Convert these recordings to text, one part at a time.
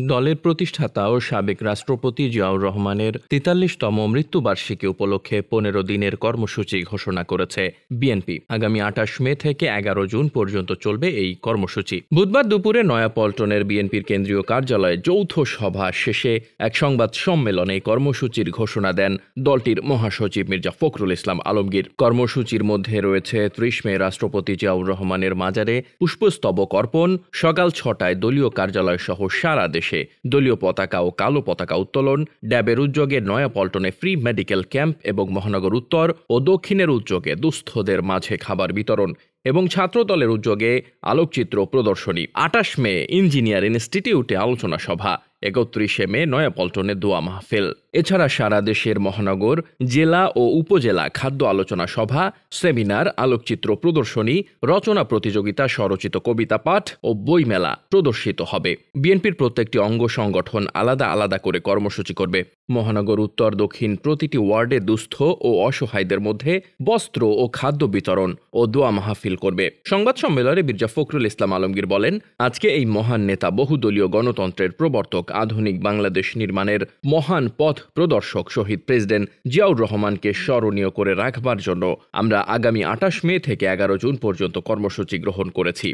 দলের প্রতিষ্ঠাতা ও সাবেক রাষ্ট্রপতি জিয়াউর রহমানের ৪৩তম মৃত্যুবার্ষিকী উপলক্ষে ১৫ দিনের কর্মসূচি ঘোষণা করেছে বিএনপি। আগামী ২৮ মে থেকে ১১ জুন পর্যন্ত চলবে এই কর্মসূচি। বুধবার দুপুরে নয়াপল্টনের বিএনপির কেন্দ্রীয় কার্যালয়ে যৌথ সভা শেষে এক সংবাদ সম্মেলনে এই কর্মসূচির ঘোষণা দেন দলটির মহাসচিব মির্জা ফখরুল ইসলাম আলমগীর। কর্মসূচির মধ্যে রয়েছে ৩০ মে রাষ্ট্রপতি জিয়াউর রহমানের মাজারে পুষ্পস্তবক অর্পণ, সকাল ৬টায় দলীয় কার্যালয় সহ সারা দেশে দলীয় পতাকা ও কালো পতাকা উত্তোলন, ড্যাবের উদ্যোগে নয়াপল্টনে ফ্রি মেডিকেল ক্যাম্প এবং মহানগর উত্তর ও দক্ষিণের উদ্যোগে দুস্থদের মাঝে খাবার বিতরণ এবং ছাত্রদলের উদ্যোগে আলোকচিত্র প্রদর্শনী। ২৮ মে ইঞ্জিনিয়ার ইনস্টিটিউটে আলোচনা সভা, ৩১ মে নয়াপল্টনে দোয়া মাহফিল। এছাড়া সারা দেশের মহানগর, জেলা ও উপজেলা খাদ্য আলোচনা সভা, সেমিনার, আলোকচিত্র প্রদর্শনী, রচনা প্রতিযোগিতা, স্বরচিত কবিতা পাঠ ও বইমেলা প্রদর্শিত হবে। বিএনপির প্রত্যেকটি অঙ্গ সংগঠন আলাদা আলাদা করে কর্মসূচি করবে। মহানগর উত্তর দক্ষিণ প্রতিটি ওয়ার্ডে দুস্থ ও অসহায়দের মধ্যে বস্ত্র ও খাদ্য বিতরণ ও দোয়া মাহফিল করবে। সংবাদ সম্মেলনে মির্জা ফখরুল ইসলাম আলমগীর বলেন, আজকে এই মহান নেতা বহুদলীয় গণতন্ত্রের প্রবর্তক, আধুনিক বাংলাদেশ নির্মাণের মহান পথ প্রদর্শক শহীদ প্রেসিডেন্ট জিয়াউর রহমানকে স্মরণীয় করে রাখবার জন্য আমরা আগামী ২৮ মে থেকে ১১ জুন পর্যন্ত কর্মসূচি গ্রহণ করেছি।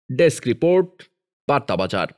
Desk report, বার্তাবাজার।